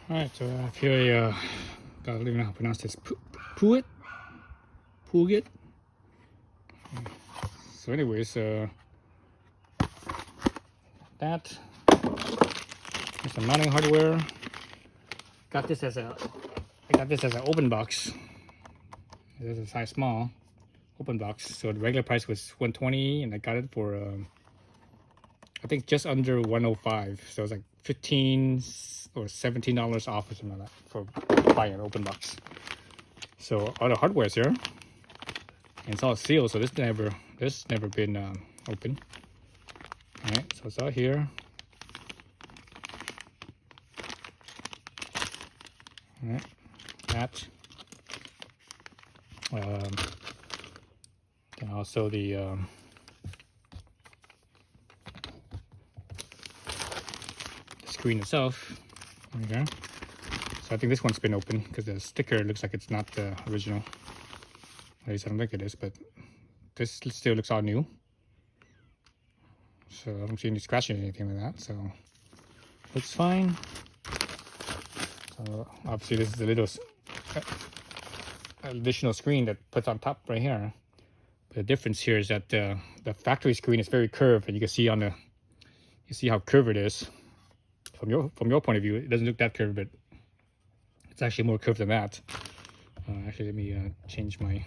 Alright, so I have here a, I don't even know how to pronounce this, Puig? Puig? So anyways, that is some mounting hardware. I got this as an open box. This is a size small open box. So the regular price was $120, and I got it for I think just under $105. So it's like $15 or $17 off or something like that for buying an open box. So all the hardware is here, and it's all sealed. So this never been open. All right, so it's all here. All right, that. And also the screen itself. Okay. So I think this one's been open because the sticker looks like it's not the original. At least I don't think it is, but this still looks all new. So I don't see any scratches or anything like that. So looks fine. So obviously this is a little additional screen that puts on top right here. But the difference here is that the factory screen is very curved, and you can see you see how curved it is. From your point of view, it doesn't look that curved, but it's actually more curved than that. Actually, let me change my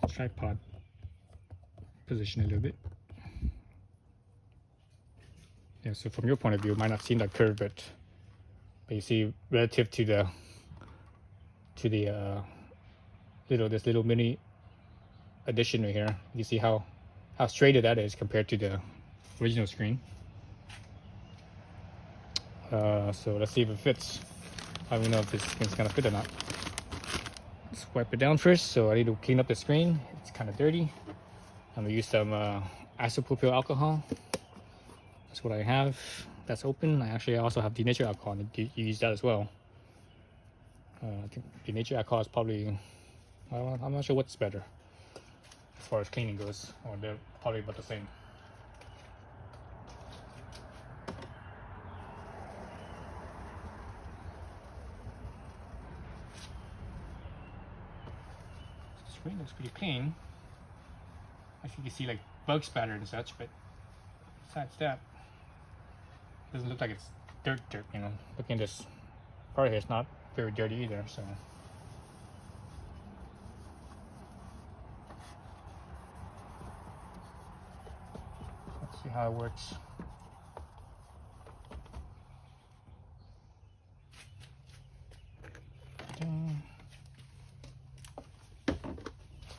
tripod position a little bit. Yeah, so from your point of view, it might not seem that curved, but you see relative to the this little mini addition right here, you see how straight that is compared to the original screen. So let's see if it fits. I don't know if this thing's gonna fit or not. Let's wipe it down first. So I need to clean up the screen. It's kind of dirty. I'm gonna use some isopropyl alcohol. That's what I have. That's open. I also have denatured alcohol, and you use that as well. I think denatured alcohol is probably, I'm not sure what's better as far as cleaning goes, or they're probably about the same. The screen looks pretty clean. I think you see like bug spatter and such, but besides that, it doesn't look like it's dirt, you know. Looking at this part here, it's not very dirty either, so. Let's see how it works.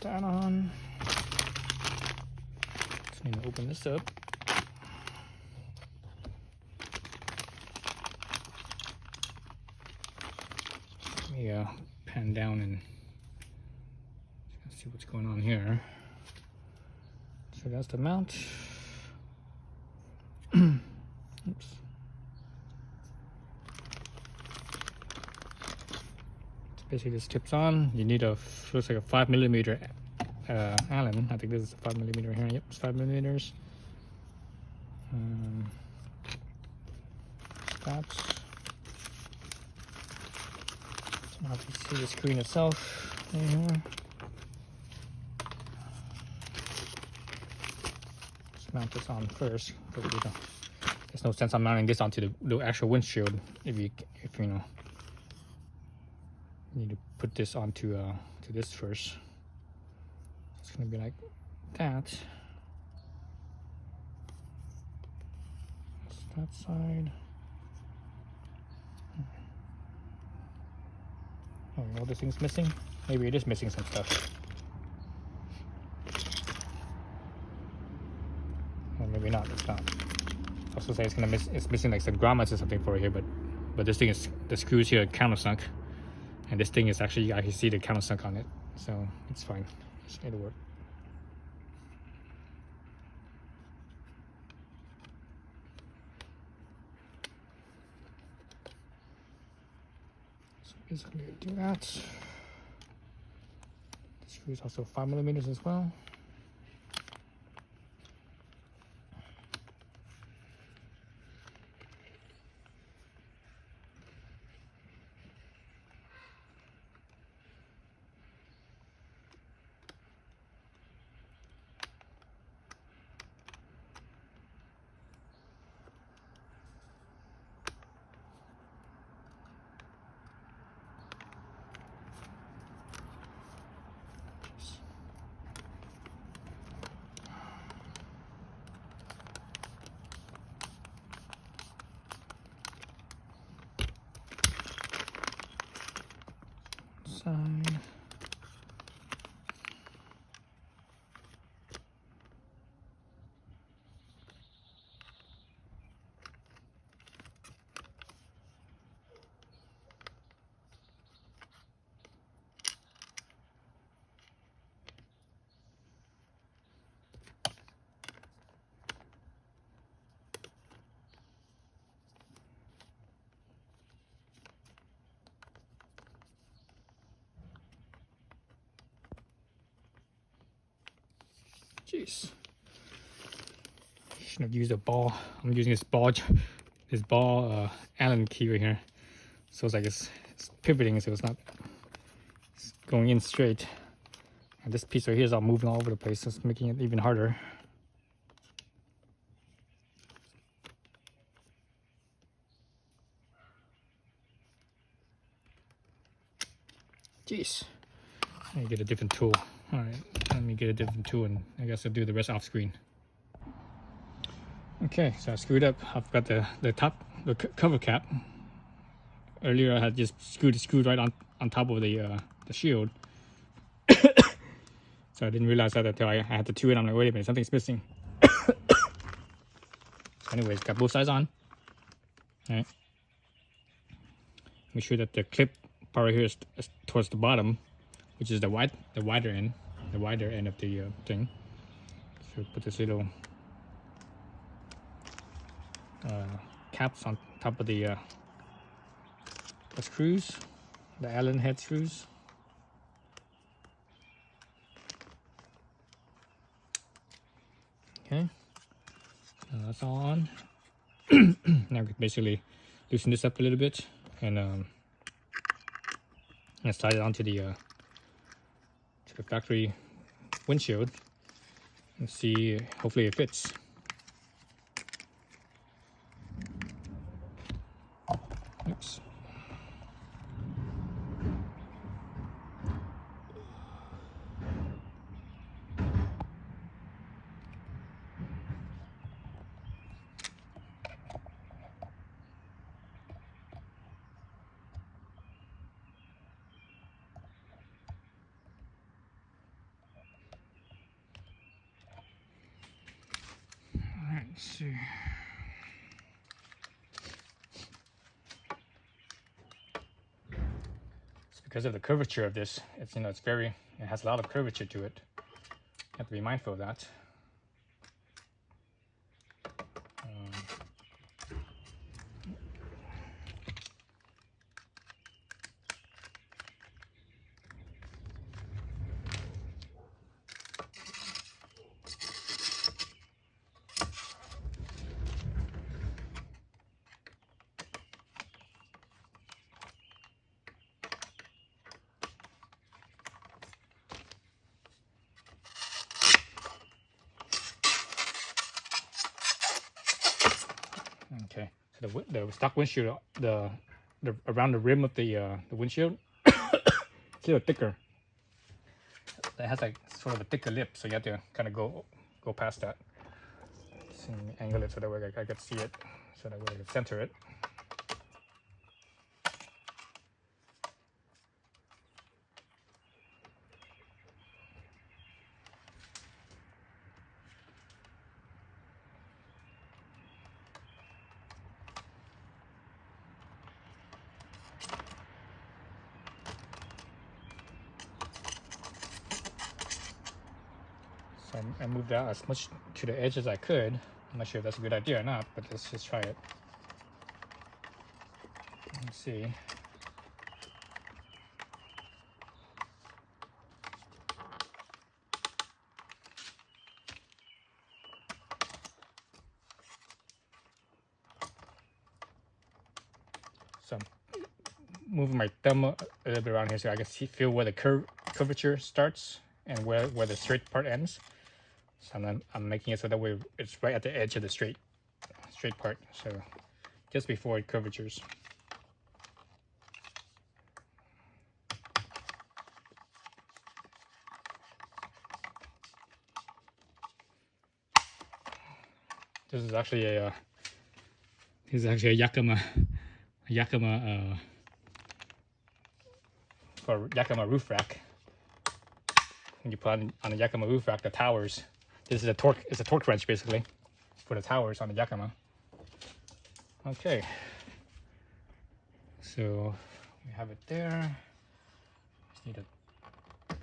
That on. Just need to open this up. Let me pan down and see what's going on here. So that's the mount. Oops. So basically this clips on. You need looks like a 5mm Allen. I think this is a 5mm here. Yep, it's 5mm. That's. So now you can see the screen itself right here. Let's mount this on first, because there's no sense on mounting this onto the actual windshield if you know. You need to put this onto to this first. It's gonna be like that. That's that side. Oh, you know this thing's missing? Maybe it is missing some stuff. Or maybe not. It's not. I also say it's missing like some grommets or something for here, but this thing is, the screws here are countersunk, and this thing is actually, I can see the countersunk on it, so it's fine. It'll work. So basically do that. The screw is also 5mm as well. side. Jeez. Shouldn't have used a ball. I'm using this ball Allen key right here. So it's like it's pivoting, so it's not going in straight. And this piece right here is all moving all over the place, so it's making it even harder. Jeez. Let me get a different tool. All right, let me get a different tool, and I guess I'll do the rest off screen. Okay, so I screwed up. I've got the cover cap. Earlier I had just screwed right on top of the shield. So I didn't realize that until I had to tool it. I'm like, wait a minute, something's missing. So anyways, got both sides on. All right. Make sure that the clip part right here is towards the bottom, which is the wider end of the thing. So put this little caps on top of the screws, the Allen head screws. Okay, so that's all on. Now we can basically loosen this up a little bit and slide it onto the factory windshield and see. Hopefully it fits. Oops. Let's see. It's because of the curvature of this. It's it has a lot of curvature to it. You have to be mindful of that. Okay, so the stock windshield, the around the rim of the windshield, it's a little thicker. It has like sort of a thicker lip, so you have to kind of go past that. So angle it so that way I could see it, so that way I can center it. So I moved out as much to the edge as I could. I'm not sure if that's a good idea or not, but let's just try it. Let's see. So I'm moving my thumb a little bit around here so I can feel where the curvature starts and where the straight part ends. So I'm making it so that way it's right at the edge of the straight part. So just before it curvatures. This is actually a Yakima for a Yakima roof rack. When you put on a Yakima roof rack, the towers. This is a torque. It's a torque wrench basically for the towers on the Yakima. Okay. So we have it there. Just need to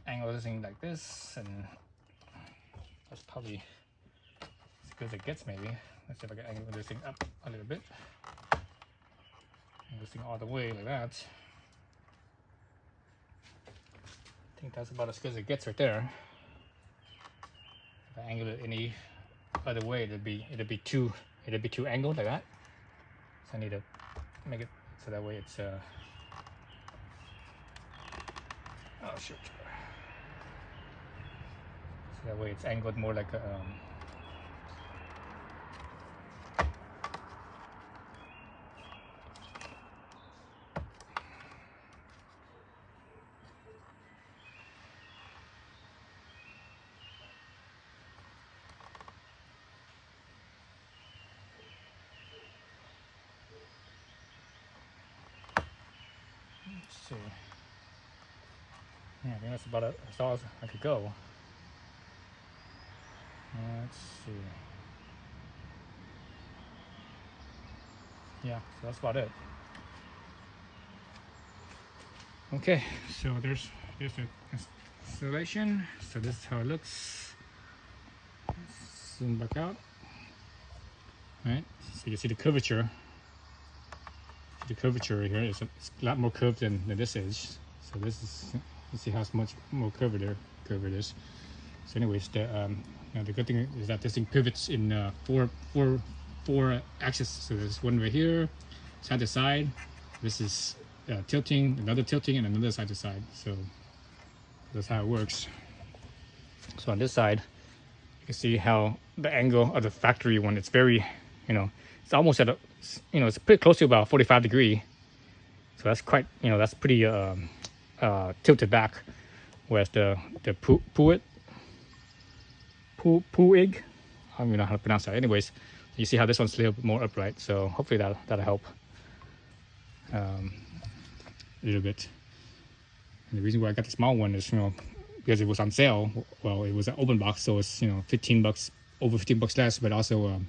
angle this thing like this, and that's probably as good as it gets. Maybe. Let's see if I can angle this thing up a little bit. Angle this thing all the way like that. I think that's about as good as it gets right there. If I angle it any other way, it'd be too angled like that. So I need to make it so that way it's oh shoot. So that way it's angled more like a let's see. Yeah, I think that's about as far as I could go. Let's see. Yeah, so that's about it. Okay, so there's the installation. So this is how it looks. Zoom back out. All right, so you can see the curvature. The curvature here is a lot more curved than this is. So this is, you see how much more curved it is. So anyways, the good thing is that this thing pivots in four axes. So there's one right here, side to side. This is tilting, another tilting, and another side to side. So that's how it works. So on this side, you can see how the angle of the factory one, it's very, it's almost at a, it's pretty close to about 45 degree. So that's quite, that's pretty tilted back. Whereas the Puig, I don't even know how to pronounce that. Anyways, you see how this one's a little bit more upright. So hopefully that'll help a little bit. And the reason why I got the small one is, because it was on sale. Well, it was an open box, so it's $15, over $15 less. But also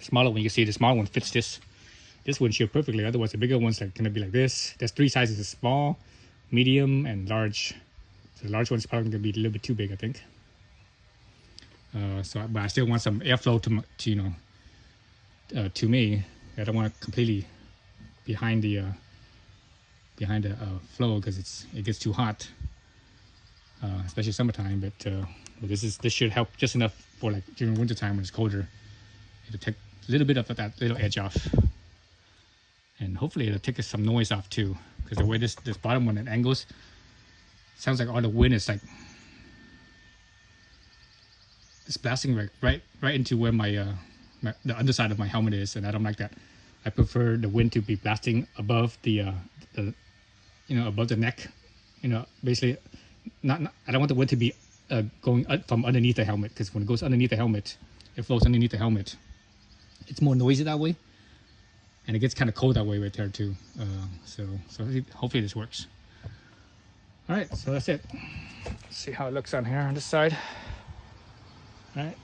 smaller one. You can see the small one fits this windshield perfectly. Otherwise, the bigger ones are gonna be like this. There's 3 sizes: small, medium, and large. So the large one's probably gonna be a little bit too big, I think. But I still want some airflow to me. I don't want it completely behind the flow because it gets too hot, especially summertime. But this should help just enough for like during winter time when it's colder. It'll take a little bit of that little edge off, and hopefully it'll take some noise off too. Because the way this bottom one it angles, sounds like all the wind is like it's blasting right into where the underside of my helmet is, and I don't like that. I prefer the wind to be blasting above the above the neck. Basically, not I don't want the wind to be going from underneath the helmet, because when it goes underneath the helmet, it flows underneath the helmet. It's more noisy that way, and it gets kind of cold that way right there too. So hopefully this works. All right, so that's it. Let's see how it looks on here on this side. All right,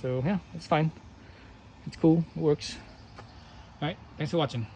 so yeah, it's fine. It's cool. It works. All right, thanks for watching.